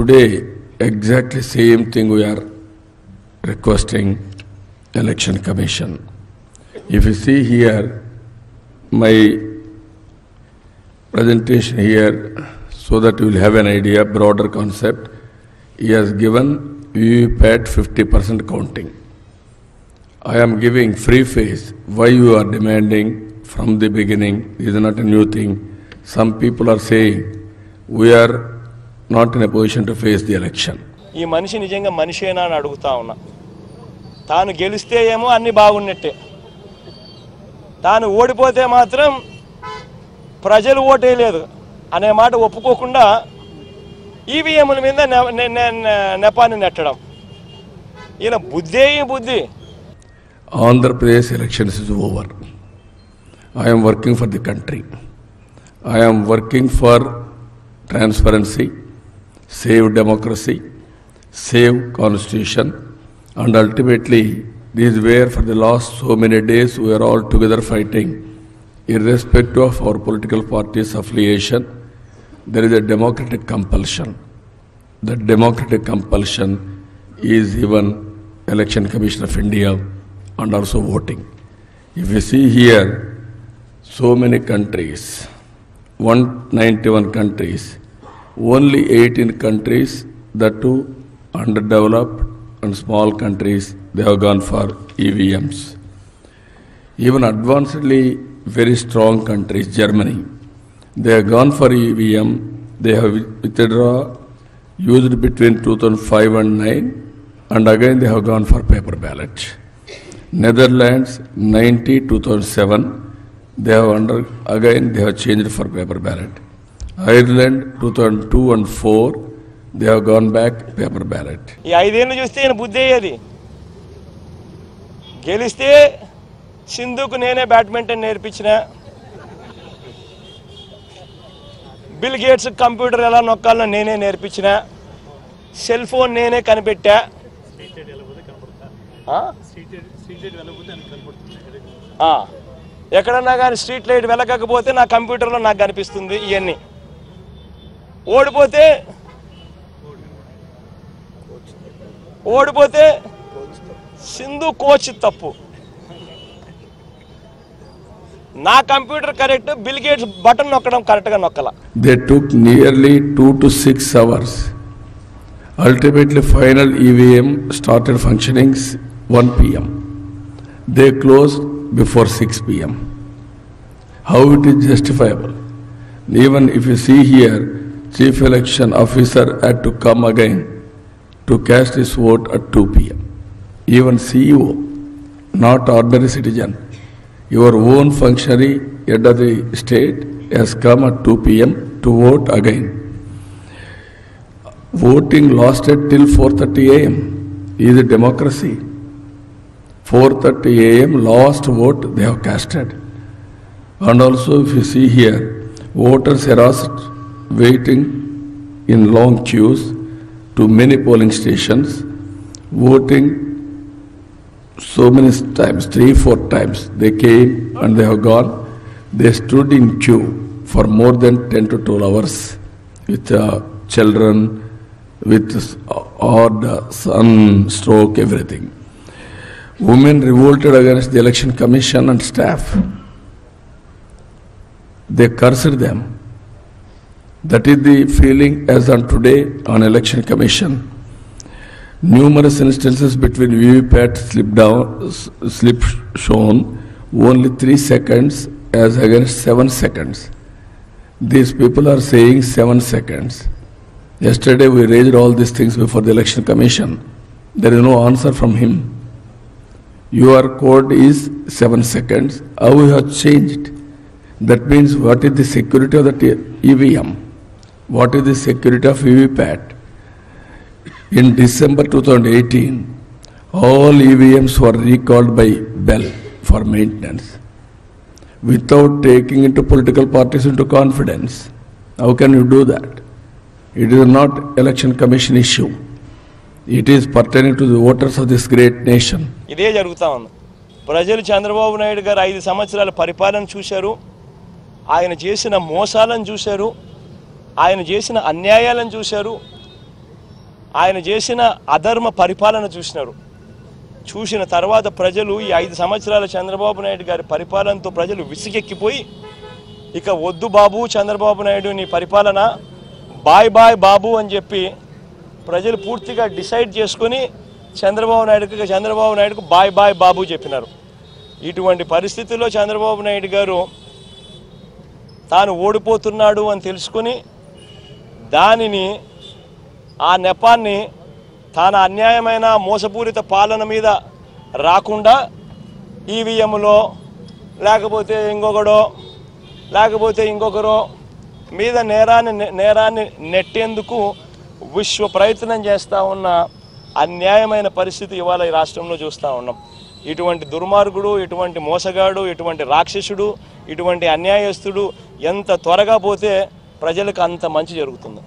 today, exactly same thing we are requesting Election Commission. If you see here, my presentation here, so that you will have an idea, broader concept, he has given VVPAT 50% counting. I am giving free face. Why you are demanding from the beginning? This is not a new thing. Some people are saying, we are not in a position to face the election. ఈ మనిషి నిజంగా మనిషేనా అని అడుగుతా ఉన్నా. తాను గెలిస్తే ఏమో అన్ని బాగున్నట్టే, తాను ఓడిపోతే మాత్రం ప్రజలు ఓటేయలేదు అనే మాట ఒప్పుకోకుండా ఈవీఎంల మీద నెపాన్ని నెట్టడం, ఈయన బుద్ధి. Andhra Pradesh elections is over. I am working for the country. I am working for transparency, save democracy, save constitution, and ultimately this is where for the last so many days we are all together fighting. Irrespective of our political party's affiliation, there is a democratic compulsion. That democratic compulsion is even Election Commission of India and also voting. If you see here, so many countries, 191 countries, only 18 countries, that too underdeveloped and small countries, they have gone for EVMs. Even advancedly very strong countries, Germany, they have gone for EVM, they have withdrawn, used between 2005 and 9, and again they have gone for paper ballot. Netherlands, 2007, they have again they have changed for paper ballot. Ireland, 2002 and 4, they have gone back paper ballot. ఈ ఐదేళ్ళు చూస్తే ఈయన బుద్ధి అయ్యేది. గెలిస్తే సింధుకు నేనే badminton నేర్పించిన, bill gates computer ఎలా నొక్కాలో నేనే నేర్పించిన, సెల్ ఫోన్ నేనే కనిపెట్టా. ఎక్కడన్నా కానీ స్ట్రీట్ లైట్ వెలగకపోతే నా కంప్యూటర్లో నాకు కనిపిస్తుంది. ఇవన్నీ ఓడిపోతే సింధు కోచ్ తప్పు, నా computer correct, bill gates button నొక్కడం కరెక్ట్ గా నొక్కల. They took nearly 2 to 6 hours. Ultimately, final EVM started functioning 1 p.m. They closed before 6 p.m. How it is justifiable? Even if you see here, Chief Election Officer had to come again to cast his vote at 2 p.m. Even CEO, not ordinary citizen, your own functionary head of the state has come at 2 p.m. to vote again. Voting lasted till 4:30 a.m. Is it democracy? 4:30 a.m. last vote they have casted. And also if you see here, voters harassed waiting in long queues to many polling stations, voting so many times, 3-4 times. They came and they have gone. They stood in queue for more than 10 to 12 hours with children, with odd sunstroke, everything. Women revolted against the Election Commission and staff. They cursed them. That is the feeling as on today on Election Commission. Numerous instances between VVPAT slip shown only 3 seconds as against 7 seconds. These people are saying 7 seconds. Yesterday we raised all these things before the Election Commission. There is no answer from him. Your code is 7 seconds. How you have changed? That means what is the security of the EVM? What is the security of VVPAT? In December 2018, all EVMs were recalled by Bell for maintenance without taking into political parties into confidence. How can you do that? It is not Election Commission issue. It is pertaining to the voters of this great nation. ఇదే జరుగుతా ఉంది. ప్రజలు చంద్రబాబు నాయుడు గారు 5 సంవత్సరాల పరిపాలన చూశారు, ఆయన చేసిన మోసాలను చూశారు, ఆయన చేసిన అన్యాయాలను చూశారు. ఆయన చేసిన అధర్మ పరిపాలన చూసిన తర్వాత ప్రజలు ఈ 5 సంవత్సరాల చంద్రబాబు నాయుడు గారి పరిపాలనతో ప్రజలు విసిగెక్కిపోయి ఇక వద్దు బాబు చంద్రబాబు నాయుడు నీ పరిపాలన బాయ్ బాయ్ బాబు అని చెప్పి ప్రజలు పూర్తిగా డిసైడ్ చేసుకొని చంద్రబాబు నాయుడుకు బాయ్ బాయ్ బాబు చెప్పినారు. ఇటువంటి పరిస్థితుల్లో చంద్రబాబు నాయుడు గారు తాను ఓడిపోతున్నాడు అని తెలుసుకుని దానిని ఆ నెపాన్ని తాను అన్యాయమైన మోసపూరిత పాలన మీద రాకుండా ఈవీఎంలో లేకపోతే ఇంకొకరో మీద నేరాన్ని నెట్టేందుకు విశ్వ ప్రయత్నం చేస్తూ ఉన్న అన్యాయమైన పరిస్థితి ఇవాళ ఈ రాష్ట్రంలో చూస్తూ ఉన్నాం. ఇటువంటి దుర్మార్గుడు, ఇటువంటి మోసగాడు, ఇటువంటి రాక్షసుడు, ఇటువంటి అన్యాయస్తుడు ఎంత త్వరగా పోతే ప్రజలకు అంత మంచి జరుగుతుంది.